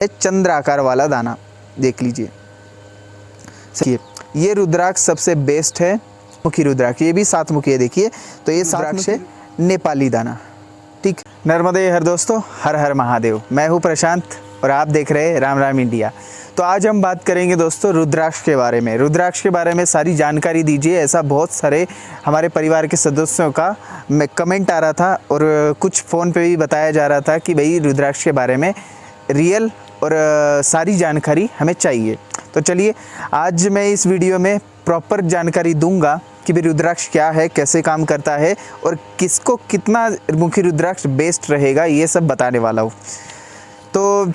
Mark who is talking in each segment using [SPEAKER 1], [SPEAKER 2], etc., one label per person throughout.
[SPEAKER 1] चंद्र आकार वाला दाना देख लीजिए। ये रुद्राक्ष सबसे बेस्ट है, मुखी रुद्राक्ष। ये भी 7 मुखी है, देखिए। तो ये रुद्राक्ष है नेपाली दाना। ठीक, नर्मदे हर दोस्तों, हर हर महादेव। मैं हूँ प्रशांत और आप देख रहे हैं राम राम इंडिया। तो आज हम बात करेंगे दोस्तों रुद्राक्ष के बारे में। रुद्राक्ष के बारे में सारी जानकारी दीजिए, ऐसा बहुत सारे हमारे परिवार के सदस्यों का कमेंट आ रहा था और कुछ फ़ोन पे भी बताया जा रहा था कि भाई रुद्राक्ष के बारे में रियल और सारी जानकारी हमें चाहिए। तो चलिए आज मैं इस वीडियो में प्रॉपर जानकारी दूंगा कि भाई रुद्राक्ष क्या है, कैसे काम करता है और किसको कितना मुखी रुद्राक्ष बेस्ट रहेगा, ये सब बताने वाला हूँ। तो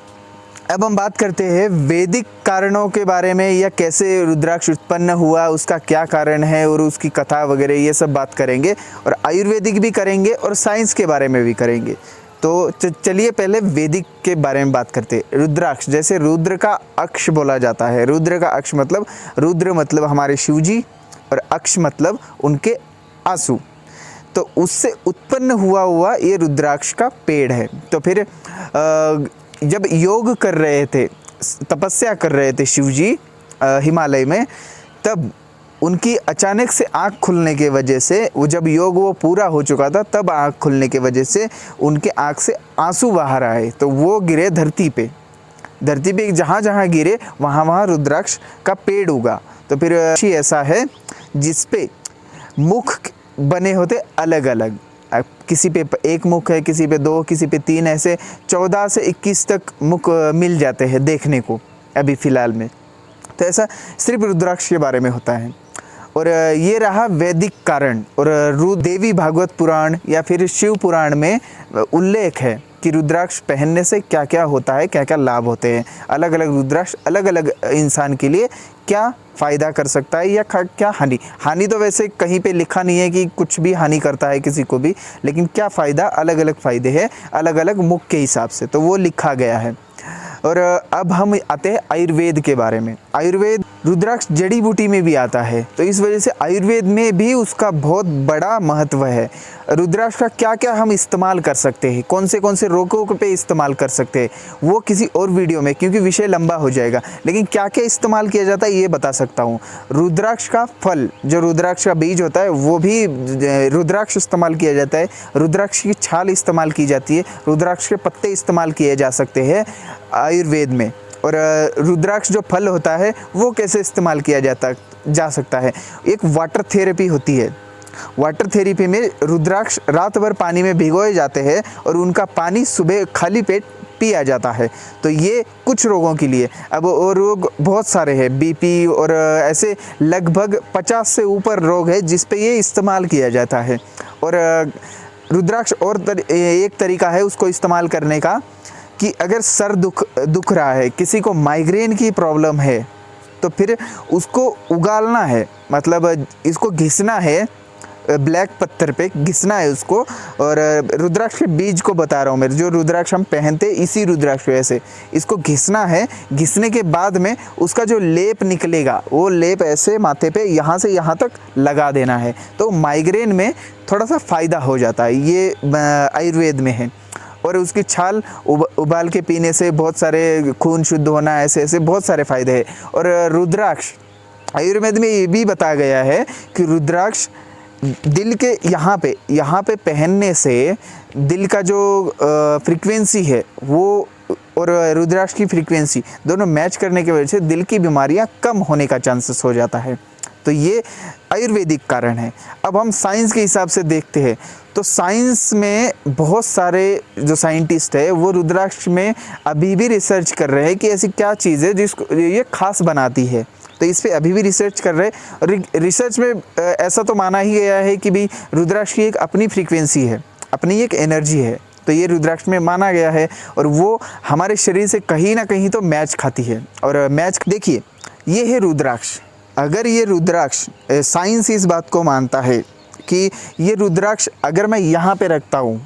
[SPEAKER 1] अब हम बात करते हैं वैदिक कारणों के बारे में, या कैसे रुद्राक्ष उत्पन्न हुआ, उसका क्या कारण है और उसकी कथा वगैरह, ये सब बात करेंगे। और आयुर्वेदिक भी करेंगे और साइंस के बारे में भी करेंगे। तो चलिए पहले वैदिक के बारे में बात करते हैं। रुद्राक्ष, जैसे रुद्र का अक्ष बोला जाता है। रुद्र का अक्ष मतलब, रुद्र मतलब हमारे शिवजी और अक्ष मतलब उनके आंसू। तो उससे उत्पन्न हुआ ये रुद्राक्ष का पेड़ है। तो फिर जब योग कर रहे थे, तपस्या कर रहे थे शिवजी हिमालय में, तब उनकी अचानक से आँख खुलने के वजह से, वो जब योग वो पूरा हो चुका था, तब आँख खुलने के वजह से उनके आँख से आंसू बाहर आए। तो वो गिरे धरती पे। धरती पे जहाँ जहाँ गिरे वहाँ रुद्राक्ष का पेड़ उगा। तो फिर ऐसा है जिस पे मुख बने होते अलग अलग। किसी पे 1 मुख है, किसी पे 2, किसी पे 3, ऐसे 14 से 21 तक मुख मिल जाते हैं देखने को अभी फ़िलहाल में। तो ऐसा सिर्फ रुद्राक्ष के बारे में होता है। और ये रहा वैदिक कारण। और देवी भागवत पुराण या फिर शिव पुराण में उल्लेख है कि रुद्राक्ष पहनने से क्या क्या होता है, क्या क्या लाभ होते हैं। अलग अलग रुद्राक्ष अलग अलग इंसान के लिए क्या फ़ायदा कर सकता है या क्या हानि तो वैसे कहीं पे लिखा नहीं है कि कुछ भी हानि करता है किसी को भी, लेकिन क्या फ़ायदा, अलग अलग फ़ायदे हैं अलग अलग मुख के हिसाब से, तो वो लिखा गया है। और अब हम आते हैं आयुर्वेद के बारे में। आयुर्वेद रुद्राक्ष जड़ी बूटी में भी आता है, तो इस वजह से आयुर्वेद में भी उसका बहुत बड़ा महत्व है। रुद्राक्ष का क्या क्या हम इस्तेमाल कर सकते हैं, कौन से रोगों पे इस्तेमाल कर सकते हैं, वो किसी और वीडियो में, क्योंकि विषय लंबा हो जाएगा, लेकिन क्या क्या इस्तेमाल किया जाता है ये बता सकता हूँ। रुद्राक्ष का फल, जो रुद्राक्ष का बीज होता है, वो भी रुद्राक्ष इस्तेमाल किया जाता है। रुद्राक्ष की छाल इस्तेमाल की जाती है। रुद्राक्ष के पत्ते इस्तेमाल किए जा सकते हैं आयुर्वेद में। और रुद्राक्ष जो फल होता है वो कैसे इस्तेमाल किया जा सकता है। एक वाटर थेरेपी होती है। वाटर थेरेपी में रुद्राक्ष रात भर पानी में भिगोए जाते हैं और उनका पानी सुबह खाली पेट पिया जाता है। तो ये कुछ रोगों के लिए। अब और रोग बहुत सारे हैं, बीपी और ऐसे लगभग 50 से ऊपर रोग है जिस पे ये इस्तेमाल किया जाता है। और रुद्राक्ष और एक तरीका है उसको इस्तेमाल करने का कि अगर सर दुख रहा है, किसी को माइग्रेन की प्रॉब्लम है, तो फिर उसको उगालना है, मतलब इसको घिसना है, ब्लैक पत्थर पे घिसना है उसको। और रुद्राक्ष के बीज को बता रहा हूँ मैं, जो रुद्राक्ष हम पहनते इसी रुद्राक्ष ऐसे इसको घिसना है। घिसने के बाद में उसका जो लेप निकलेगा, वो लेप ऐसे माथे पे यहाँ से यहाँ तक लगा देना है। तो माइग्रेन में थोड़ा सा फ़ायदा हो जाता है, ये आयुर्वेद में है। और उसकी छाल उबाल के पीने से बहुत सारे खून शुद्ध होना, ऐसे बहुत सारे फ़ायदे हैं। और रुद्राक्ष आयुर्वेद में ये भी बताया गया है कि रुद्राक्ष दिल के यहाँ पे पहनने से दिल का जो फ्रीक्वेंसी है वो और रुद्राक्ष की फ्रीक्वेंसी दोनों मैच करने की वजह से दिल की बीमारियाँ कम होने का चांसेस हो जाता है। तो ये आयुर्वेदिक कारण है। अब हम साइंस के हिसाब से देखते हैं, तो साइंस में बहुत सारे जो साइंटिस्ट है वो रुद्राक्ष में अभी भी रिसर्च कर रहे हैं कि ऐसी क्या चीज़ है जिसको ये खास बनाती है। तो इस पे अभी भी रिसर्च कर रहे हैं। रिसर्च में ऐसा तो माना ही गया है कि भी रुद्राक्ष की एक अपनी फ्रीक्वेंसी है, अपनी एक एनर्जी है। तो ये रुद्राक्ष में माना गया है और वो हमारे शरीर से कहीं ना कहीं तो मैच खाती है। और मैच देखिए, ये है रुद्राक्ष। अगर ये रुद्राक्ष, साइंस इस बात को मानता है कि ये रुद्राक्ष अगर मैं यहाँ पे रखता हूँ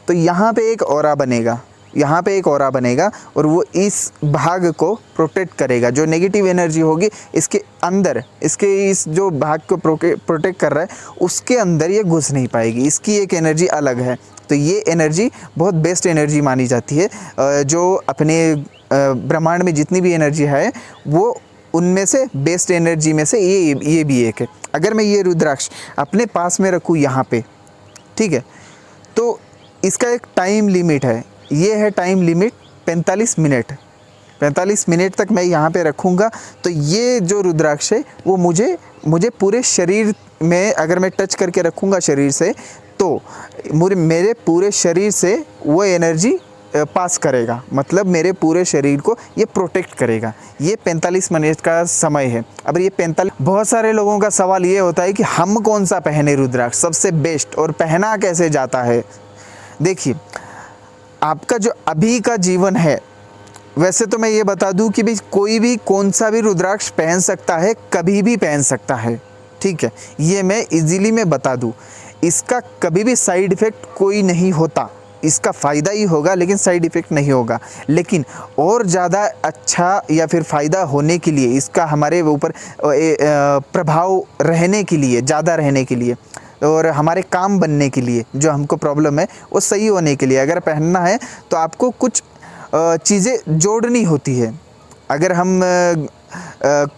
[SPEAKER 1] तो यहाँ पे एक ऑरा बनेगा, यहाँ पे एक ऑरा बनेगा और वो इस भाग को प्रोटेक्ट करेगा। जो नेगेटिव एनर्जी होगी इसके अंदर, इसके इस जो भाग को प्रोटेक्ट कर रहा है उसके अंदर ये घुस नहीं पाएगी। इसकी एक एनर्जी अलग है। तो ये एनर्जी बहुत बेस्ट एनर्जी मानी जाती है, जो अपने ब्रह्मांड में जितनी भी एनर्जी है वो उनमें से बेस्ट एनर्जी में से ये भी एक है। अगर मैं ये रुद्राक्ष अपने पास में रखूँ यहाँ पे, ठीक है, तो इसका एक टाइम लिमिट है। ये है टाइम लिमिट 45 मिनट। 45 मिनट तक मैं यहाँ पे रखूँगा तो ये जो रुद्राक्ष है वो मुझे पूरे शरीर में अगर मैं टच करके रखूँगा शरीर से तो मेरे पूरे शरीर से वो एनर्जी पास करेगा, मतलब मेरे पूरे शरीर को ये प्रोटेक्ट करेगा। ये 45 मिनट का समय है। अब ये 45, बहुत सारे लोगों का सवाल ये होता है कि हम कौन सा पहने रुद्राक्ष सबसे बेस्ट और पहना कैसे जाता है। देखिए, आपका जो अभी का जीवन है, वैसे तो मैं ये बता दूं कि भाई कोई भी कौन सा भी रुद्राक्ष पहन सकता है, कभी भी पहन सकता है, ठीक है, ये मैं इजीली मैं बता दूं। इसका कभी भी साइड इफ़ेक्ट कोई नहीं होता, इसका फ़ायदा ही होगा लेकिन साइड इफ़ेक्ट नहीं होगा। लेकिन और ज़्यादा अच्छा या फिर फ़ायदा होने के लिए, इसका हमारे ऊपर प्रभाव रहने के लिए, ज़्यादा रहने के लिए और हमारे काम बनने के लिए, जो हमको प्रॉब्लम है वो सही होने के लिए अगर पहनना है तो आपको कुछ चीज़ें जोड़नी होती है। अगर हम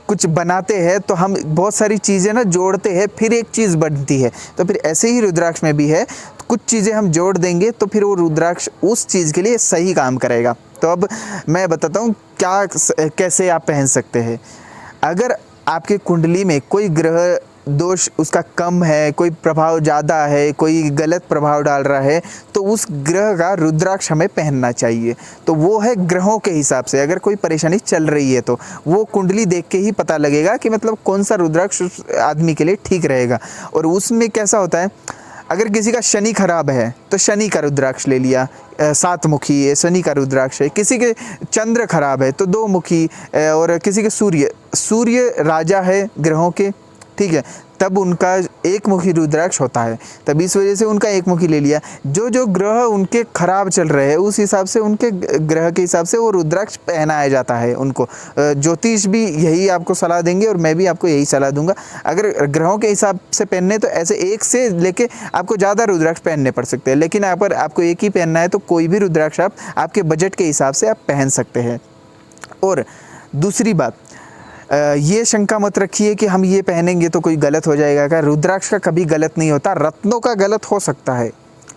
[SPEAKER 1] कुछ बनाते हैं तो हम बहुत सारी चीज़ें ना जोड़ते हैं, फिर एक चीज़ बनती है। तो फिर ऐसे ही रुद्राक्ष में भी है, तो कुछ चीज़ें हम जोड़ देंगे तो फिर वो रुद्राक्ष उस चीज़ के लिए सही काम करेगा। तो अब मैं बताता हूँ कैसे आप पहन सकते हैं। अगर आपके कुंडली में कोई ग्रह दोष उसका कम है, कोई प्रभाव ज़्यादा है, कोई गलत प्रभाव डाल रहा है, तो उस ग्रह का रुद्राक्ष हमें पहनना चाहिए। तो वो है ग्रहों के हिसाब से। अगर कोई परेशानी चल रही है तो वो कुंडली देख के ही पता लगेगा कि मतलब कौन सा रुद्राक्ष उस आदमी के लिए ठीक रहेगा। और उसमें कैसा होता है, अगर किसी का शनि खराब है तो शनि का रुद्राक्ष ले लिया, 7 मुखी है, शनि का रुद्राक्ष है। किसी के चंद्र खराब है तो 2 मुखी, और किसी के सूर्य राजा है ग्रहों के, ठीक है, तब उनका 1 मुखी रुद्राक्ष होता है। तब इस वजह से उनका 1 मुखी ले लिया। जो ग्रह उनके खराब चल रहे हैं उस हिसाब से, उनके ग्रह के हिसाब से वो रुद्राक्ष पहनाया जाता है उनको। ज्योतिष भी यही आपको सलाह देंगे और मैं भी आपको यही सलाह दूंगा। अगर ग्रहों के हिसाब से पहनने तो ऐसे 1 से लेके आपको ज़्यादा रुद्राक्ष पहनने पड़ सकते हैं, लेकिन अगर आपको एक ही पहनना है तो कोई भी रुद्राक्ष आप आपके बजट के हिसाब से आप पहन सकते हैं। और दूसरी बात, ये शंका मत रखिए कि हम ये पहनेंगे तो कोई गलत हो जाएगा। क्या रुद्राक्ष का कभी गलत नहीं होता, रत्नों का गलत हो सकता है।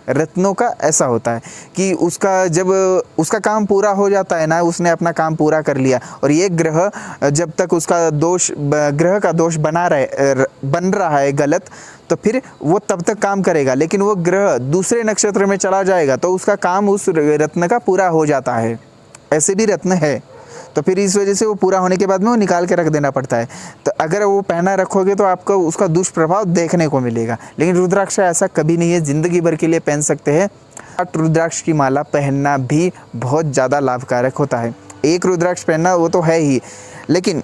[SPEAKER 1] रत्नों का ऐसा होता है कि उसका जब उसका काम पूरा हो जाता है ना, उसने अपना काम पूरा कर लिया, और ये ग्रह जब तक उसका दोष, ग्रह का दोष बन रहा है गलत, तो फिर वो तब तक काम करेगा। लेकिन वो ग्रह दूसरे नक्षत्र में चला जाएगा तो उसका काम उस रत्न का पूरा हो जाता है। ऐसे भी रत्न है, तो फिर इस वजह से वो पूरा होने के बाद में वो निकाल के रख देना पड़ता है। तो अगर वो पहना रखोगे तो आपको उसका दुष्प्रभाव देखने को मिलेगा। लेकिन रुद्राक्ष ऐसा कभी नहीं है, ज़िंदगी भर के लिए पहन सकते हैं। रुद्राक्ष की माला पहनना भी बहुत ज़्यादा लाभकारक होता है। एक रुद्राक्ष पहनना वो तो है ही, लेकिन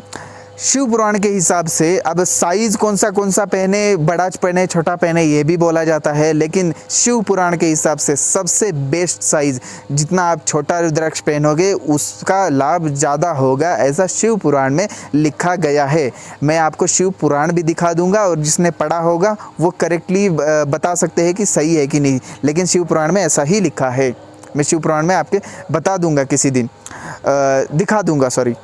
[SPEAKER 1] शिव पुराण के हिसाब से अब साइज़ कौन सा पहने, बड़ा पहने छोटा पहने, ये भी बोला जाता है। लेकिन शिव पुराण के हिसाब से सबसे बेस्ट साइज़, जितना आप छोटा रुद्राक्ष पहनोगे उसका लाभ ज़्यादा होगा, ऐसा शिव पुराण में लिखा गया है। मैं आपको शिव पुराण भी दिखा दूंगा और जिसने पढ़ा होगा वो करेक्टली बता सकते हैं कि सही है कि नहीं, लेकिन शिव पुराण में ऐसा ही लिखा है। मैं शिव पुराण में आपके बता दूंगा, किसी दिन दिखा दूंगा, सॉरी।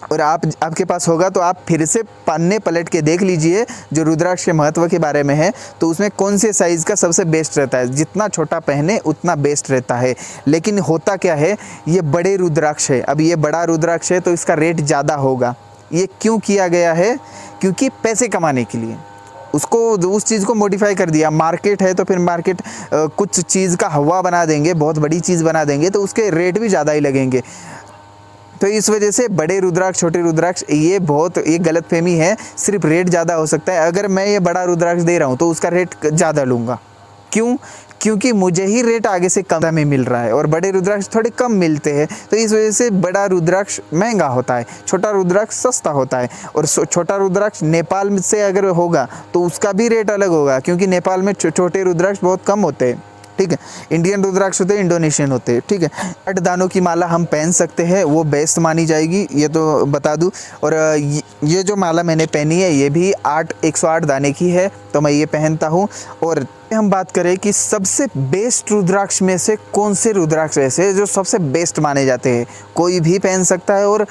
[SPEAKER 1] और आपके पास होगा तो आप फिर से पन्ने पलट के देख लीजिए जो रुद्राक्ष के महत्व के बारे में है, तो उसमें कौन से साइज़ का सबसे बेस्ट रहता है। जितना छोटा पहने उतना बेस्ट रहता है। लेकिन होता क्या है, ये बड़े रुद्राक्ष है। अब ये बड़ा रुद्राक्ष है तो इसका रेट ज़्यादा होगा। ये क्यों किया गया है? क्योंकि पैसे कमाने के लिए उसको उस चीज़ को मॉडिफाई कर दिया। मार्केट है तो फिर मार्केट कुछ चीज़ का हवा बना देंगे, बहुत बड़ी चीज़ बना देंगे, तो उसके रेट भी ज़्यादा ही लगेंगे। तो इस वजह से बड़े रुद्राक्ष छोटे रुद्राक्ष ये गलतफहमी है। सिर्फ रेट ज़्यादा हो सकता है। अगर मैं ये बड़ा रुद्राक्ष दे रहा हूँ तो उसका रेट ज़्यादा लूँगा। क्यों? क्योंकि मुझे ही रेट आगे से कम में मिल रहा है और बड़े रुद्राक्ष थोड़े कम मिलते हैं, तो इस वजह से बड़ा रुद्राक्ष महंगा होता है, छोटा रुद्राक्ष सस्ता होता है। और छोटा रुद्राक्ष नेपाल से अगर होगा तो उसका भी रेट अलग होगा, क्योंकि नेपाल में छोटे रुद्राक्ष बहुत कम होते हैं। ठीक है। इंडियन रुद्राक्ष होते हैं, इंडोनेशियन होते हैं, ठीक है। 8 दानों की माला हम पहन सकते हैं, वो बेस्ट मानी जाएगी, ये तो बता दूं। और ये जो माला मैंने पहनी है ये भी 108 दाने की है, तो मैं ये पहनता हूँ। और हम बात करें कि सबसे बेस्ट रुद्राक्ष में से कौन से रुद्राक्ष ऐसे हैं जो सबसे बेस्ट माने जाते हैं, कोई भी पहन सकता है और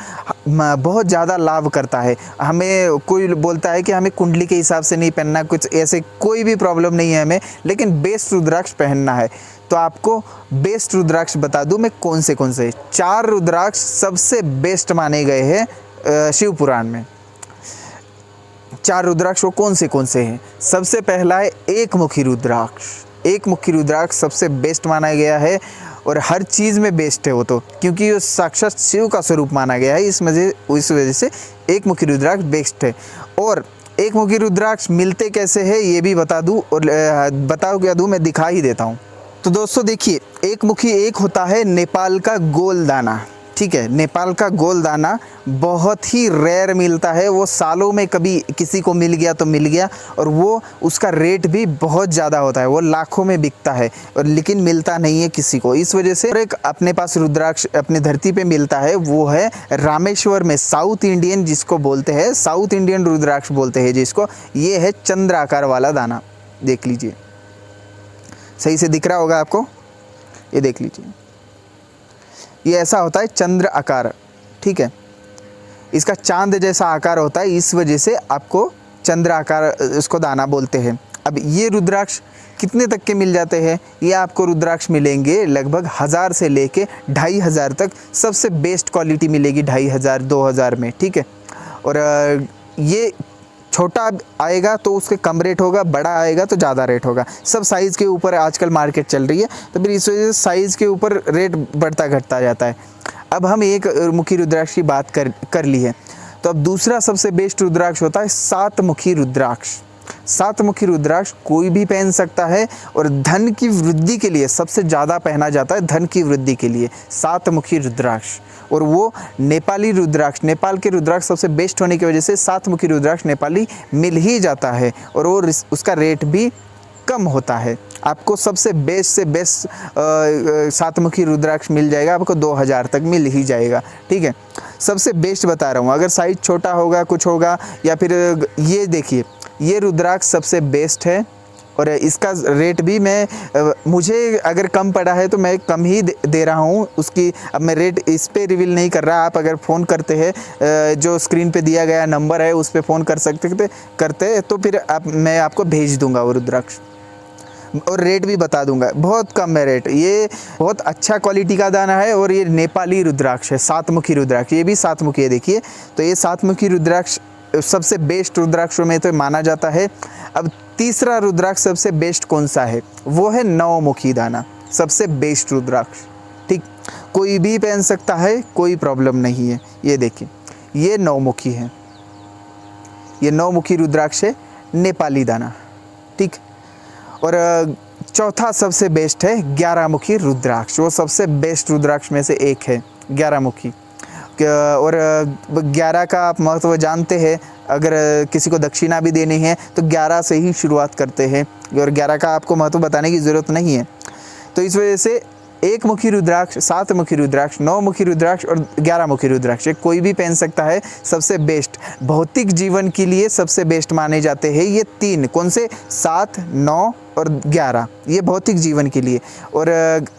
[SPEAKER 1] बहुत ज़्यादा लाभ करता है। हमें कोई बोलता है कि हमें कुंडली के हिसाब से नहीं पहनना, कुछ ऐसे कोई भी प्रॉब्लम नहीं है हमें, लेकिन बेस्ट रुद्राक्ष पहनना है। तो आपको बेस्ट रुद्राक्ष बता दूं मैं कौन से 4 रुद्राक्ष सबसे बेस्ट माने गए हैं शिव पुराण में। 4 रुद्राक्ष वो कौन से हैं? सबसे पहला है एक मुखी रुद्राक्ष। एक मुखी रुद्राक्ष सबसे बेस्ट माना गया है और हर चीज़ में बेस्ट है वो, तो क्योंकि वो साक्षात शिव का स्वरूप माना गया है, इस वजह से एक मुखी रुद्राक्ष बेस्ट है। और एक मुखी रुद्राक्ष मिलते कैसे हैं ये भी बता दूं, और बताओ क्या दूं, मैं दिखा ही देता हूं। तो दोस्तों देखिए, एक मुखी एक होता है नेपाल का गोल दाना, ठीक है। नेपाल का गोल दाना बहुत ही रेयर मिलता है, वो सालों में कभी किसी को मिल गया तो मिल गया, और वो उसका रेट भी बहुत ज़्यादा होता है, वो लाखों में बिकता है, और लेकिन मिलता नहीं है किसी को। इस वजह से एक अपने पास रुद्राक्ष अपने धरती पे मिलता है, वो है रामेश्वर में, साउथ इंडियन जिसको बोलते हैं, साउथ इंडियन रुद्राक्ष बोलते हैं जिसको। ये है चंद्र आकार वाला दाना, देख लीजिए, सही से दिख रहा होगा आपको, ये देख लीजिए, ये ऐसा होता है चंद्र आकार, ठीक है। इसका चांद जैसा आकार होता है, इस वजह से आपको चंद्र आकार इसको दाना बोलते हैं। अब ये रुद्राक्ष कितने तक के मिल जाते हैं? ये आपको रुद्राक्ष मिलेंगे लगभग 1000 से लेके 2500 तक, सबसे बेस्ट क्वालिटी मिलेगी 2500 2000 में, ठीक है। और ये छोटा आएगा तो उसके कम रेट होगा, बड़ा आएगा तो ज़्यादा रेट होगा। सब साइज़ के ऊपर आजकल मार्केट चल रही है, तो फिर इस वजह से साइज़ के ऊपर रेट बढ़ता घटता जाता है। अब हम एक मुखी रुद्राक्ष की बात कर ली है, तो अब दूसरा सबसे बेस्ट रुद्राक्ष होता है 7 मुखी रुद्राक्ष। 7 मुखी रुद्राक्ष कोई भी पहन सकता है, और धन की वृद्धि के लिए सबसे ज़्यादा पहना जाता है, धन की वृद्धि के लिए 7 मुखी रुद्राक्ष। और वो नेपाली रुद्राक्ष, नेपाल के रुद्राक्ष सबसे बेस्ट होने की वजह से 7 मुखी रुद्राक्ष नेपाली मिल ही जाता है, और वो उसका रेट भी कम होता है। आपको सबसे बेस्ट से बेस्ट 7 मुखी रुद्राक्ष मिल जाएगा, आपको 2000 तक मिल ही जाएगा, ठीक है। सबसे बेस्ट बता रहा हूँ, अगर साइज छोटा होगा कुछ होगा, या फिर ये देखिए, ये रुद्राक्ष सबसे बेस्ट है, और इसका रेट भी मुझे अगर कम पड़ा है तो मैं कम ही दे रहा हूँ उसकी। अब मैं रेट इस पे रिवील नहीं कर रहा, आप अगर फ़ोन करते हैं, जो स्क्रीन पे दिया गया नंबर है उस पे फ़ोन कर करते तो फिर मैं आपको भेज दूँगा वो रुद्राक्ष, और रेट भी बता दूंगा, बहुत कम है रेट। ये बहुत अच्छा क्वालिटी का दाना है, और ये नेपाली रुद्राक्ष है, 7 मुखी रुद्राक्ष, ये भी 7 मुखी है, देखिए। तो ये 7 मुखी रुद्राक्ष सबसे बेस्ट रुद्राक्षों में तो माना जाता है। अब तीसरा रुद्राक्ष सबसे बेस्ट कौन सा है? वो है 9 मुखी दाना, सबसे बेस्ट रुद्राक्ष, ठीक। कोई भी पहन सकता है, कोई प्रॉब्लम नहीं है। ये देखिए, ये 9 मुखी है, ये 9 मुखी रुद्राक्ष है, नेपाली दाना, ठीक। और चौथा सबसे बेस्ट है 11 मुखी रुद्राक्ष, वो सबसे बेस्ट रुद्राक्ष में से एक है 11 मुखी। और 11 का आप महत्व जानते हैं, अगर किसी को दक्षिणा भी देनी है तो 11 से ही शुरुआत करते हैं, और 11 का आपको महत्व बताने की ज़रूरत नहीं है। तो इस वजह से 1 मुखी रुद्राक्ष, 7 मुखी रुद्राक्ष, 9 मुखी रुद्राक्ष और 11 मुखी रुद्राक्ष कोई भी पहन सकता है, सबसे बेस्ट भौतिक जीवन के लिए सबसे बेस्ट माने जाते हैं ये 3। कौन से? 7, 9 और 11, ये भौतिक जीवन के लिए। और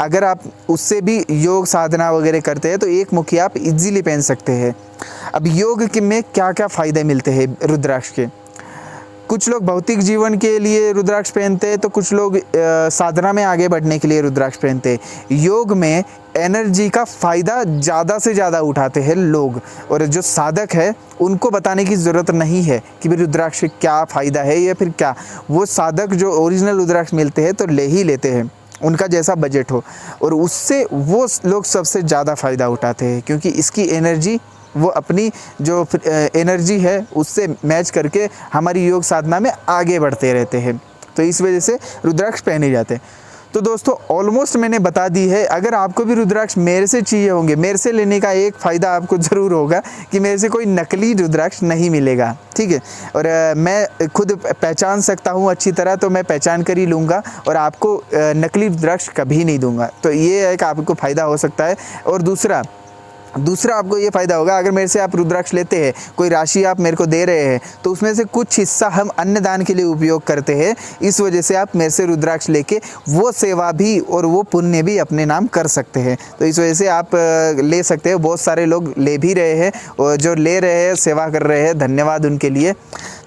[SPEAKER 1] अगर आप उससे भी योग साधना वगैरह करते हैं तो 1 मुखी आप इजीली पहन सकते हैं। अब योग में क्या क्या फ़ायदे मिलते हैं रुद्राक्ष के? कुछ लोग भौतिक जीवन के लिए रुद्राक्ष पहनते हैं, तो कुछ लोग साधना में आगे बढ़ने के लिए रुद्राक्ष पहनते हैं। योग में एनर्जी का फ़ायदा ज़्यादा से ज़्यादा उठाते हैं लोग, और जो साधक है उनको बताने की ज़रूरत नहीं है कि भाई रुद्राक्ष से क्या फ़ायदा है या फिर क्या। वो साधक जो ओरिजिनल रुद्राक्ष मिलते हैं तो ले ही लेते हैं, उनका जैसा बजट हो, और उससे वो लोग सबसे ज़्यादा फ़ायदा उठाते हैं, क्योंकि इसकी एनर्जी वो अपनी जो एनर्जी है उससे मैच करके हमारी योग साधना में आगे बढ़ते रहते हैं। तो इस वजह से रुद्राक्ष पहने जाते हैं। तो दोस्तों ऑलमोस्ट मैंने बता दी है। अगर आपको भी रुद्राक्ष मेरे से चाहिए होंगे, मेरे से लेने का एक फ़ायदा आपको ज़रूर होगा कि मेरे से कोई नकली रुद्राक्ष नहीं मिलेगा, ठीक है। और मैं खुद पहचान सकता हूँ अच्छी तरह, तो मैं पहचान कर ही लूँगा और आपको नकली रुद्राक्ष कभी नहीं दूँगा। तो ये एक आपको फ़ायदा हो सकता है। और दूसरा आपको ये फ़ायदा होगा, अगर मेरे से आप रुद्राक्ष लेते हैं, कोई राशि आप मेरे को दे रहे हैं, तो उसमें से कुछ हिस्सा हम अन्नदान के लिए उपयोग करते हैं। इस वजह से आप मेरे से रुद्राक्ष लेके वो सेवा भी और वो पुण्य भी अपने नाम कर सकते हैं। तो इस वजह से आप ले सकते हैं। बहुत सारे लोग ले भी रहे हैं और जो ले रहे हैं सेवा कर रहे हैं, धन्यवाद उनके लिए।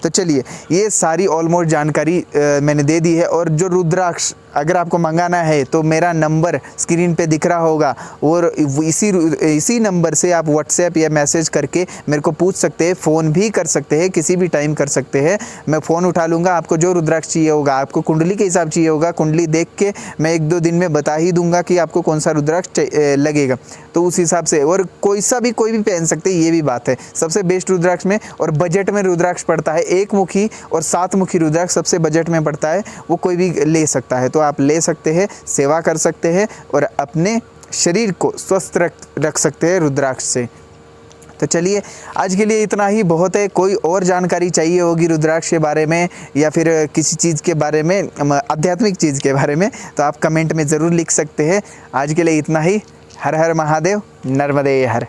[SPEAKER 1] तो चलिए, ये सारी ऑलमोस्ट जानकारी मैंने दे दी है। और जो रुद्राक्ष अगर आपको मंगाना है तो मेरा नंबर स्क्रीन पे दिख रहा होगा, और इसी नंबर से आप व्हाट्सएप या मैसेज करके मेरे को पूछ सकते हैं। फ़ोन भी कर सकते हैं, किसी भी टाइम कर सकते हैं। मैं फ़ोन उठा लूँगा। आपको जो रुद्राक्ष चाहिए होगा, आपको कुंडली के हिसाब चाहिए होगा, कुंडली देख के मैं 1-2 दिन में बता ही दूँगा कि आपको कौन सा रुद्राक्ष लगेगा। तो उस हिसाब से, और कोई भी पहन सकते हैं, ये भी बात है। सबसे बेस्ट रुद्राक्ष में और बजट में रुद्राक्ष पड़ता है, 1 मुखी और 7 मुखी रुद्राक्ष सबसे बजट में पड़ता है। वो कोई भी ले सकता है, तो आप ले सकते हैं, सेवा कर सकते हैं और अपने शरीर को स्वस्थ रख सकते हैं रुद्राक्ष से। तो चलिए, आज के लिए इतना ही बहुत है। कोई और जानकारी चाहिए होगी रुद्राक्ष के बारे में या फिर किसी चीज़ के बारे में, आध्यात्मिक चीज़ के बारे में, तो आप कमेंट में ज़रूर लिख सकते हैं। आज के लिए इतना ही। हर हर महादेव, नर्मदे हर।